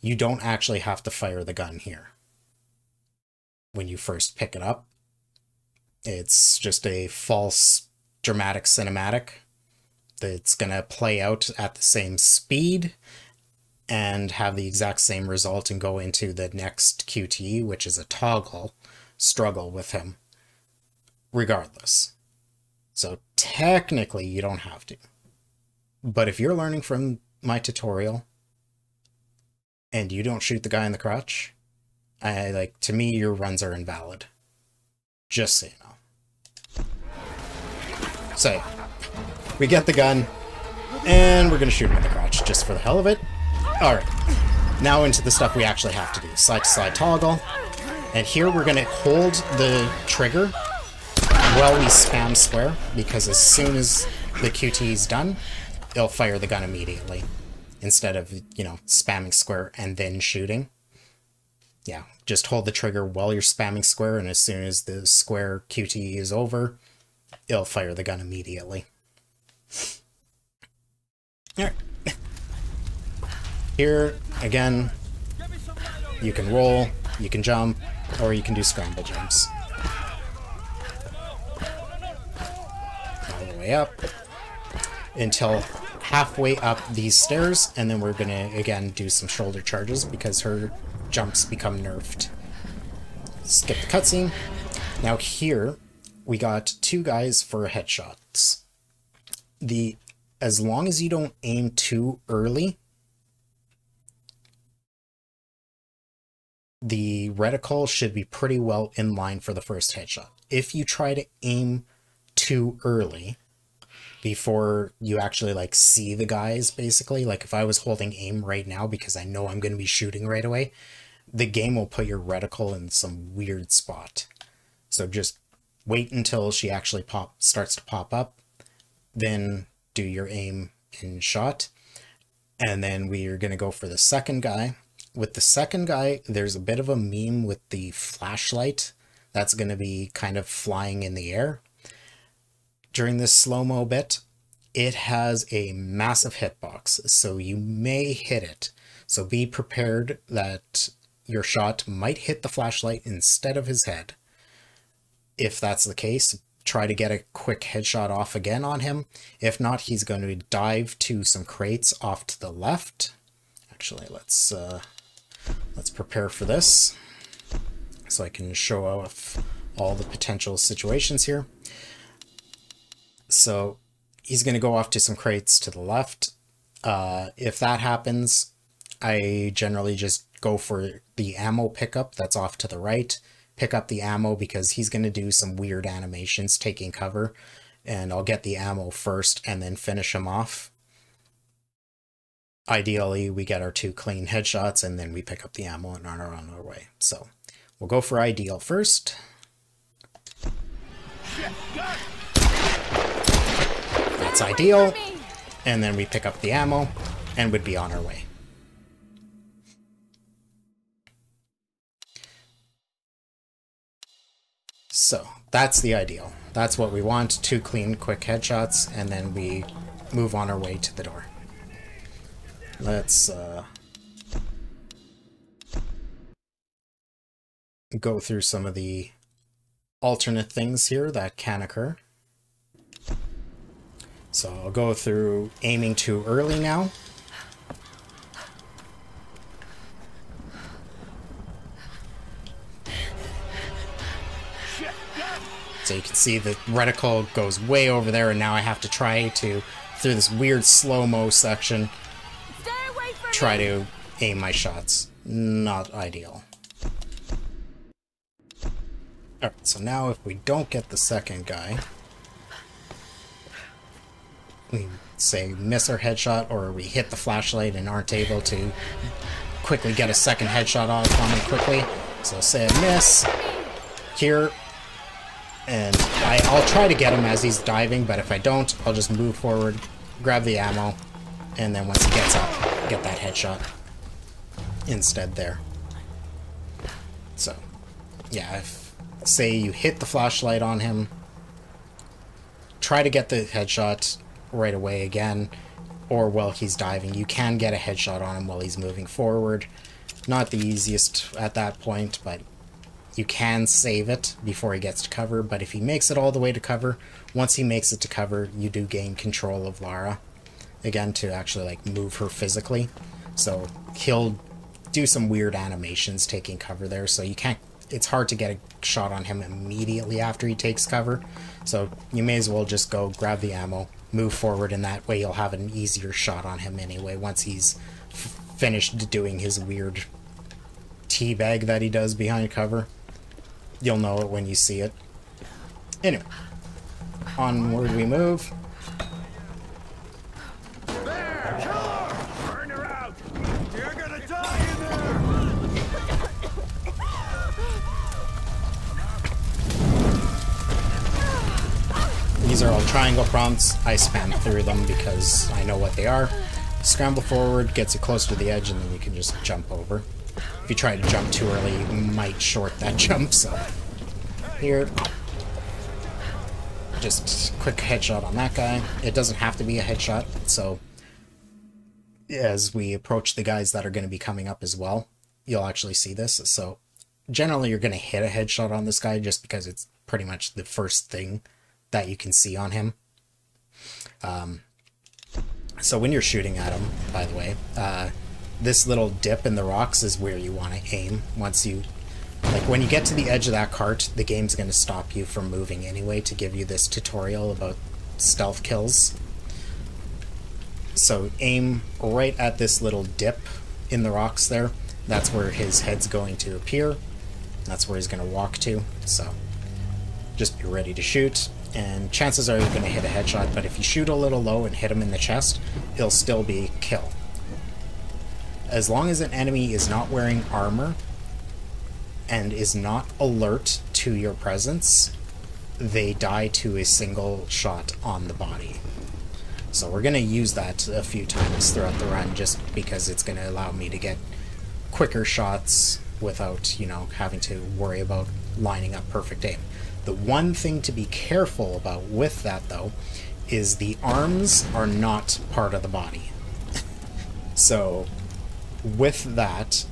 you don't actually have to fire the gun here. When you first pick it up, it's just a false dramatic cinematic that's going to play out at the same speed and have the exact same result and go into the next QTE, which is a toggle struggle with him, regardless. So technically you don't have to. But if you're learning from my tutorial and you don't shoot the guy in the crotch, to me, your runs are invalid. Just so you know. So, we get the gun, and we're going to shoot him in the crotch, just for the hell of it. Alright, now into the stuff we actually have to do. Side-to-side toggle, and here we're going to hold the trigger while we spam square, because as soon as the QT is done, it'll fire the gun immediately, instead of, spamming square and then shooting. Yeah, just hold the trigger while you're spamming square, and as soon as the square QTE is over, it'll fire the gun immediately. Alright. Here, again, you can roll, you can jump, or you can do scramble jumps. All the way up, until halfway up these stairs, and then we're gonna, again, do some shoulder charges, because her jumps become nerfed. Skip the cutscene. Now here, we got two guys for headshots. As long as you don't aim too early, the reticle should be pretty well in line for the first headshot. If you try to aim too early, before you actually see the guys, basically, if I was holding aim right now because I know I'm going to be shooting right away, the game will put your reticle in some weird spot. So just wait until she actually starts to pop up, then do your aim and shot, and then we are going to go for the second guy. With the second guy, there's a bit of a meme with the flashlight that's going to be kind of flying in the air. During this slow-mo bit, it has a massive hitbox, so you may hit it. So be prepared that your shot might hit the flashlight instead of his head. If that's the case, try to get a quick headshot off again on him. If not, he's going to dive to some crates off to the left. Actually, let's prepare for this so I can show off all the potential situations here. So he's going to go off to some crates to the left. If that happens, I generally just go for the ammo pickup that's off to the right. Pick up the ammo because he's going to do some weird animations taking cover, and I'll get the ammo first and then finish him off. Ideally, we get our two clean headshots and then we pick up the ammo and are on our way. So we'll go for ideal first. That's ideal. And then we pick up the ammo and would be on our way. So that's the ideal. That's what we want. Two clean, quick headshots, and then we move on our way to the door. Let's go through some of the alternate things here that can occur. So I'll go through aiming too early now. So you can see the reticle goes way over there, and now I have to try to, through this weird slow-mo section, try to aim my shots. Not ideal. Alright, so now if we don't get the second guy, we say miss our headshot, or we hit the flashlight and aren't able to quickly get a second headshot off on him quickly. So say I miss here, and I'll try to get him as he's diving, but if I don't, I'll just move forward, grab the ammo, and then once he gets up, get that headshot instead there. So, yeah, if, say you hit the flashlight on him, try to get the headshot right away again, or while he's diving. You can get a headshot on him while he's moving forward. Not the easiest at that point, but you can save it before he gets to cover. But if he makes it all the way to cover, once he makes it to cover, you do gain control of Lara again to actually like move her physically. So he'll do some weird animations taking cover there, so you can't, it's hard to get a shot on him immediately after he takes cover. So you may as well just go grab the ammo, move forward, and that way you'll have an easier shot on him anyway once he's finished doing his weird teabag that he does behind cover. You'll know it when you see it. Anyway, onward we move.
There! Kill her! Burn her out! You're gonna die in there!
These are all triangle prompts. I spam through them because I know what they are. Scramble forward gets you close to the edge, and then you can just jump over. If you try to jump too early, you might short that jump, so... Here. Just quick headshot on that guy. It doesn't have to be a headshot, so... As we approach the guys that are going to be coming up as well, you'll actually see this. So, generally you're going to hit a headshot on this guy just because it's pretty much the first thing that you can see on him. So when you're shooting at him, by the way, this little dip in the rocks is where you want to aim. Once you, like when you get to the edge of that cart, the game's going to stop you from moving anyway to give you this tutorial about stealth kills. So aim right at this little dip in the rocks there. That's where his head's going to appear. That's where he's going to walk to. So just be ready to shoot. And chances are you're going to hit a headshot, but if you shoot a little low and hit him in the chest, it'll still be kill. As long as an enemy is not wearing armor and is not alert to your presence, they die to a single shot on the body. So we're going to use that a few times throughout the run just because it's going to allow me to get quicker shots without, you know, having to worry about lining up perfect aim. The one thing to be careful about with that, though, is the arms are not part of the body. So, with that,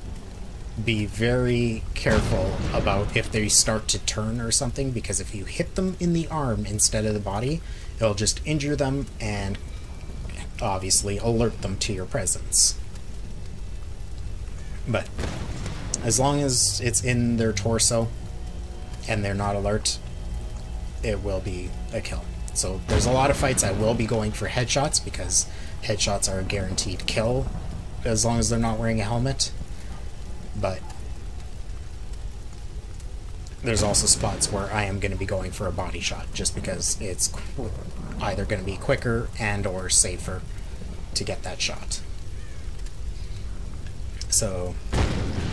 be very careful about if they start to turn or something, because if you hit them in the arm instead of the body, it'll just injure them and obviously alert them to your presence. But as long as it's in their torso and they're not alert, it will be a kill. So there's a lot of fights I will be going for headshots because headshots are a guaranteed kill as long as they're not wearing a helmet. But there's also spots where I am going to be going for a body shot just because it's either going to be quicker and or safer to get that shot. So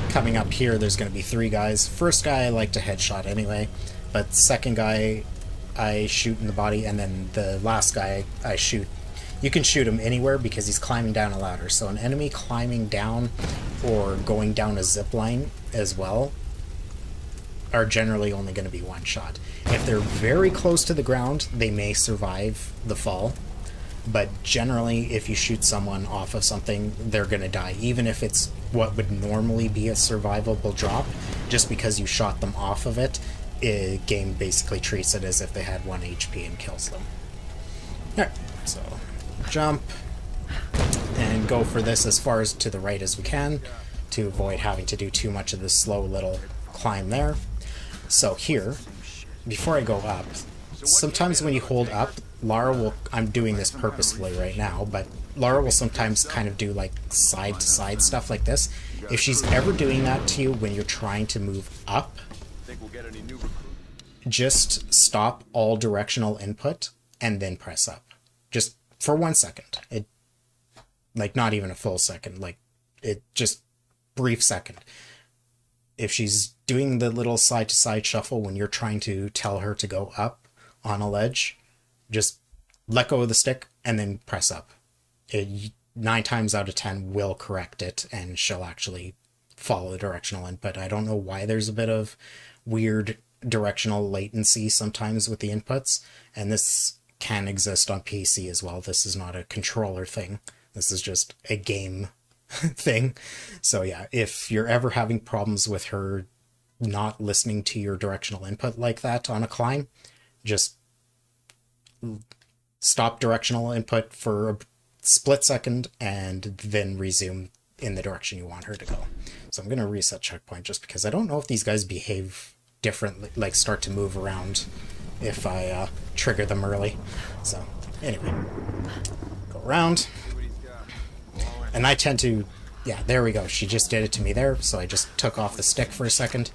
coming up here, there's going to be 3 guys. First guy I like to headshot anyway, but second guy I shoot in the body, and then the last guy I shoot. You can shoot him anywhere because he's climbing down a ladder. So an enemy climbing down or going down a zip line as well are generally only going to be one shot. If they're very close to the ground, they may survive the fall. But generally, if you shoot someone off of something, they're going to die. Even if it's what would normally be a survivable drop, just because you shot them off of it, the game basically treats it as if they had 1 HP and kills them. Alright, so jump and go for this as far as to the right as we can to avoid having to do too much of this slow little climb there. So here, before I go up, sometimes when you hold up, Lara will, I'm doing this purposefully right now, but Lara will sometimes kind of do like side to side stuff like this. If she's ever doing that to you when you're trying to move up, just stop all directional input and then press up. Just for 1 second. It, like, not even a full second, like, it just brief second. If she's doing the little side-to-side shuffle when you're trying to tell her to go up on a ledge, just let go of the stick and then press up. It, 9 times out of 10 will correct it, and she'll actually follow the directional input. I don't know why there's a bit of weird directional latency sometimes with the inputs, and this can exist on PC as well. This is not a controller thing. This is just a game thing. So yeah, if you're ever having problems with her not listening to your directional input like that on a climb, just stop directional input for a split second and then resume in the direction you want her to go. So I'm going to reset checkpoint just because I don't know if these guys behave differently, like start to move around if I trigger them early. So anyway, go around. And I tend to, yeah, there we go. She just did it to me there, so I just took off the stick for a second.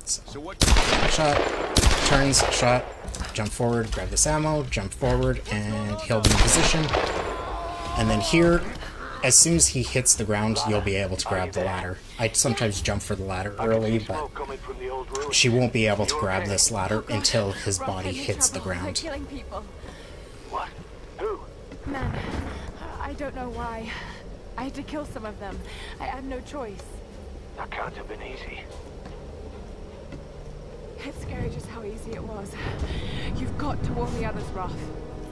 So, shot, turns, shot, jump forward, grab this ammo, jump forward, and he'll be in position. And then here, as soon as he hits the ground, you'll be able to grab the ladder. I sometimes jump for the ladder early, but she won't be able to grab this ladder until his body hits the ground.
Killing people.
What? Who?
Man, I don't know why. I had to kill some of them. I had no choice.
That can't have been easy.
It's scary just how easy it was. You've got to warn the others, Roth.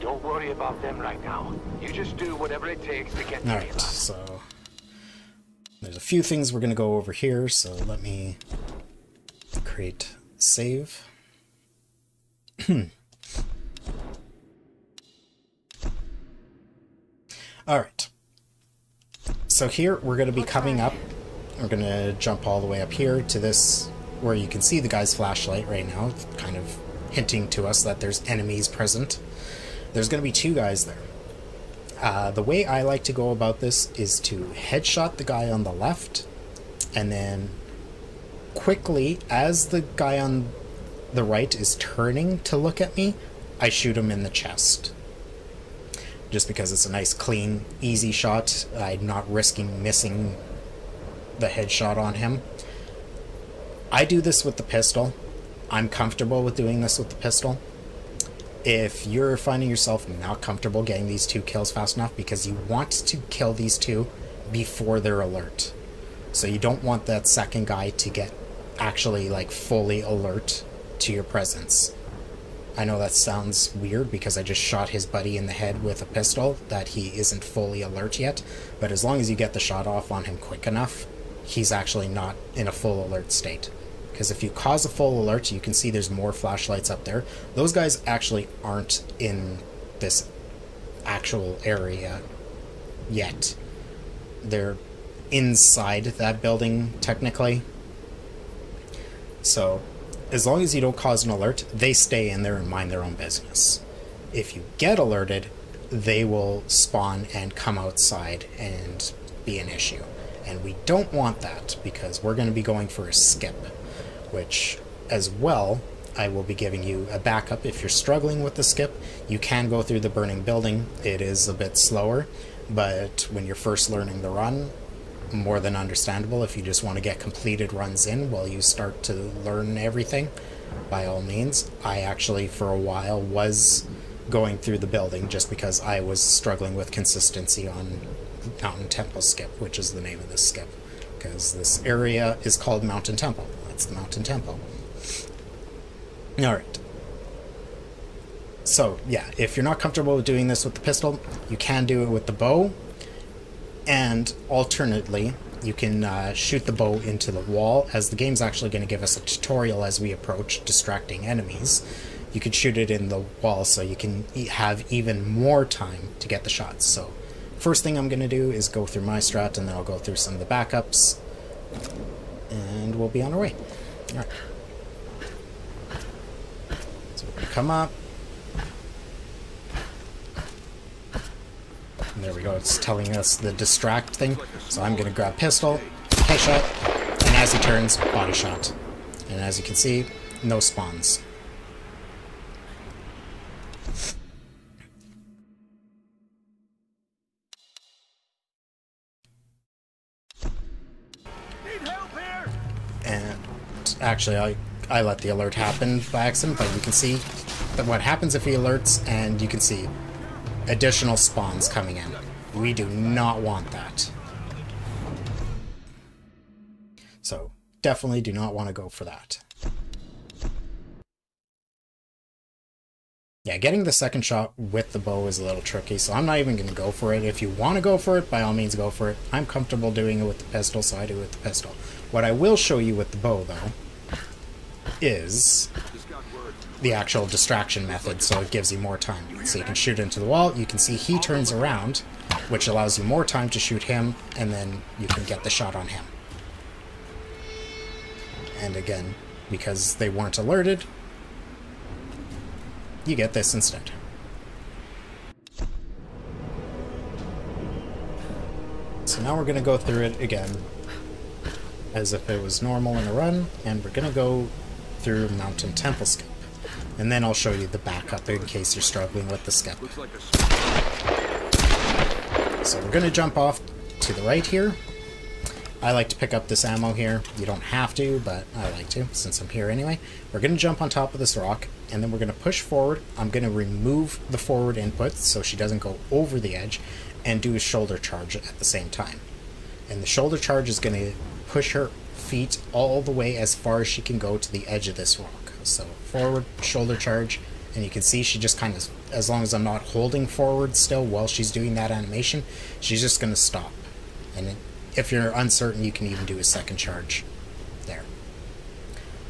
Don't worry about them right now. You just do whatever it takes to get to
Alright, so there's a few things we're going to go over here, so let me create save. Alright, so here we're going to be coming up. We're going to jump all the way up here to this, where you can see the guy's flashlight right now, kind of hinting to us that there's enemies present. There's going to be 2 guys there. The way I like to go about this is to headshot the guy on the left, and then quickly, as the guy on the right is turning to look at me, I shoot him in the chest. Just because it's a nice, clean, easy shot. I'm not risking missing the headshot on him. I do this with the pistol. I'm comfortable with doing this with the pistol. If you're finding yourself not comfortable getting these 2 kills fast enough, because you want to kill these 2 before they're alert. So you don't want that second guy to get actually like fully alert to your presence. I know that sounds weird because I just shot his buddy in the head with a pistol, that he isn't fully alert yet, but as long as you get the shot off on him quick enough, he's actually not in a full alert state. Because if you cause a full alert, you can see there's more flashlights up there. Those guys actually aren't in this actual area yet. They're inside that building, technically. So, as long as you don't cause an alert, they stay in there and mind their own business. If you get alerted, they will spawn and come outside and be an issue. And we don't want that, because we're going to be going for a skip. Which, as well, I will be giving you a backup. If you're struggling with the skip, you can go through the burning building. It is a bit slower, but when you're first learning the run, more than understandable. If you just want to get completed runs in while you start to learn everything, by all means. I actually, for a while, was going through the building just because I was struggling with consistency on Mountain Temple skip, which is the name of this skip, because this area is called Mountain Temple. It's the Mountain Temple. Alright. So, yeah, if you're not comfortable with doing this with the pistol, you can do it with the bow. And alternately, you can shoot the bow into the wall, as the game's actually going to give us a tutorial as we approach distracting enemies. You can shoot it in the wall so you can have even more time to get the shots. So, first thing I'm going to do is go through my strat, and then I'll go through some of the backups. And we'll be on our way. Alright. So we're going to come up. And there we go, it's telling us the distract thing. So I'm going to grab pistol, headshot, and as he turns, body shot. And as you can see, no spawns. And actually, I let the alert happen by accident, but you can see that what happens if he alerts, and you can see additional spawns coming in. We do not want that. So, definitely do not want to go for that. Yeah, getting the second shot with the bow is a little tricky, so I'm not even going to go for it. If you want to go for it, by all means go for it. I'm comfortable doing it with the pistol, so I do it with the pistol. What I will show you with the bow, though, is the actual distraction method, so it gives you more time. So you can shoot into the wall, you can see he turns around, which allows you more time to shoot him, and then you can get the shot on him. And again, because they weren't alerted, you get this instead. So now we're going to go through it again as if it was normal in a run, and we're going to go through Mountain Temple Skip. And then I'll show you the backup in case you're struggling with the skip. So we're going to jump off to the right here. I like to pick up this ammo here. You don't have to, but I like to, since I'm here anyway. We're going to jump on top of this rock, and then we're going to push forward. I'm going to remove the forward input so she doesn't go over the edge, and do a shoulder charge at the same time. And the shoulder charge is going to push her feet all the way as far as she can go to the edge of this rock. So forward, shoulder charge, and you can see she just kind of, as long as I'm not holding forward still while she's doing that animation, she's just going to stop. And if you're uncertain, you can even do a second charge there.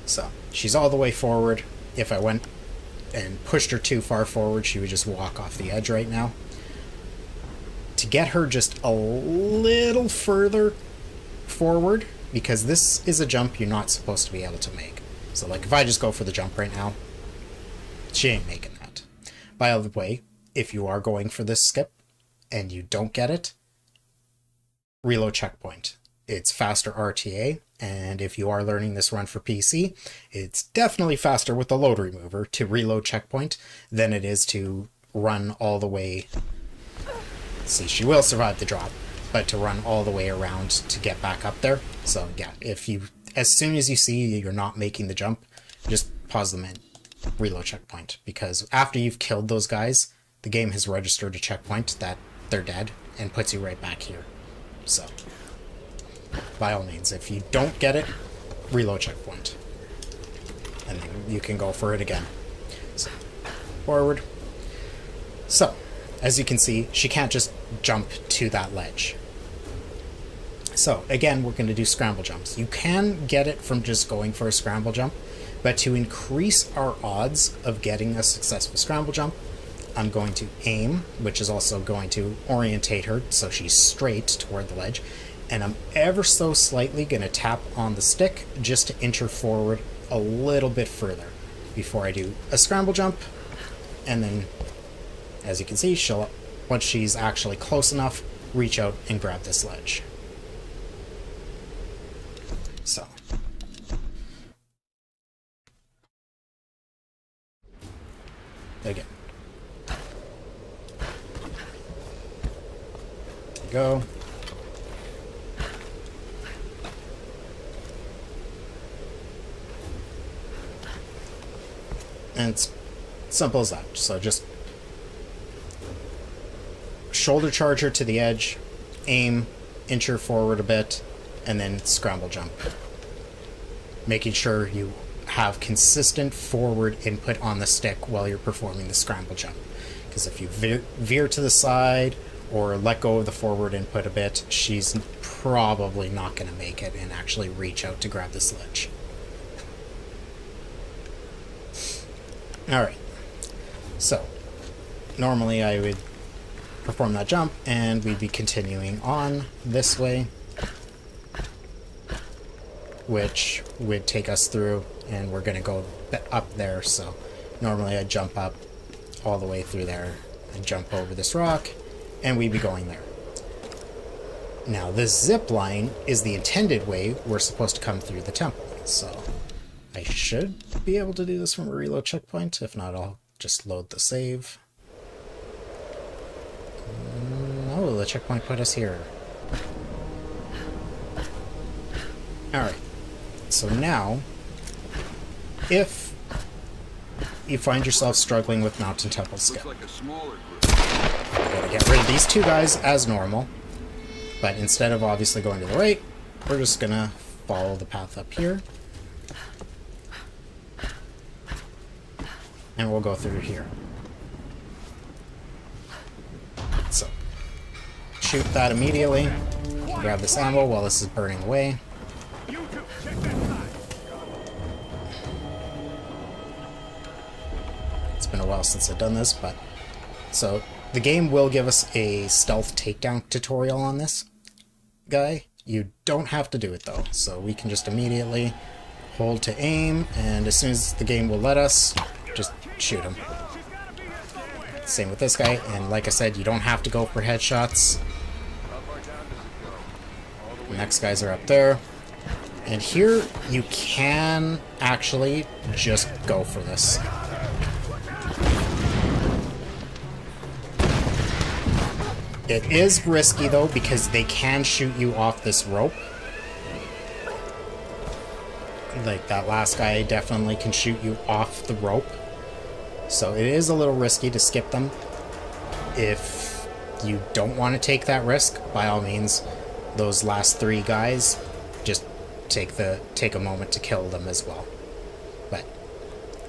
So she's all the way forward. If I went and pushed her too far forward, she would just walk off the edge right now. To get her just a little further forward, because this is a jump you're not supposed to be able to make. So like if I just go for the jump right now, she ain't making that. By the way, if you are going for this skip and you don't get it, reload checkpoint. It's faster RTA, and if you are learning this run for PC, it's definitely faster with the load remover to reload checkpoint than it is to run all the way. See, she will survive the drop, but to run all the way around to get back up there. So yeah, if you, as soon as you see you're not making the jump, just pause them and reload checkpoint, because after you've killed those guys, the game has registered a checkpoint that they're dead and puts you right back here. So by all means, if you don't get it, reload checkpoint, and then you can go for it again. So forward. So as you can see, she can't just jump to that ledge. So again, we're going to do scramble jumps. You can get it from just going for a scramble jump, but to increase our odds of getting a successful scramble jump, I'm going to aim, which is also going to orientate her so she's straight toward the ledge, and I'm ever so slightly going to tap on the stick just to inch her forward a little bit further before I do a scramble jump. And then, as you can see, she'll, once she's actually close enough, reach out and grab this ledge. So again, there we go. And it's simple as that. So just shoulder charge her to the edge, aim, inch her forward a bit, and then scramble jump. Making sure you have consistent forward input on the stick while you're performing the scramble jump. Because if you veer to the side or let go of the forward input a bit, she's probably not going to make it and actually reach out to grab this ledge. Alright, so normally I would perform that jump and we'd be continuing on this way, which would take us through, and we're going to go up there. So normally I'd jump up all the way through there and jump over this rock, and we'd be going there. Now this zip line is the intended way we're supposed to come through the temple, so I should be able to do this from a reload checkpoint. If not, I'll just load the save. Oh, the checkpoint put us here. Alright, so now, if you find yourself struggling with Mountain Temple Skip,
Like a smaller group.
we're going to get rid of these two guys as normal, but instead of obviously going to the right, we're just going to follow the path up here, and we'll go through here. So, shoot that immediately, grab this ammo while this is burning away. It's been a while since I've done this, but... So, the game will give us a stealth takedown tutorial on this guy. You don't have to do it, though, so we can just immediately hold to aim, and as soon as the game will let us, just shoot him. Same with this guy, and like I said, you don't have to go for headshots. The next guys are up there. And here, you can actually just go for this. It is risky, though, because they can shoot you off this rope. Like, that last guy definitely can shoot you off the rope. So it is a little risky to skip them. If you don't want to take that risk, by all means, those last three guys, just take a moment to kill them as well. But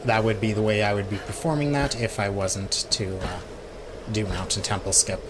that would be the way I would be performing that if I wasn't to do Mountain Temple Skip.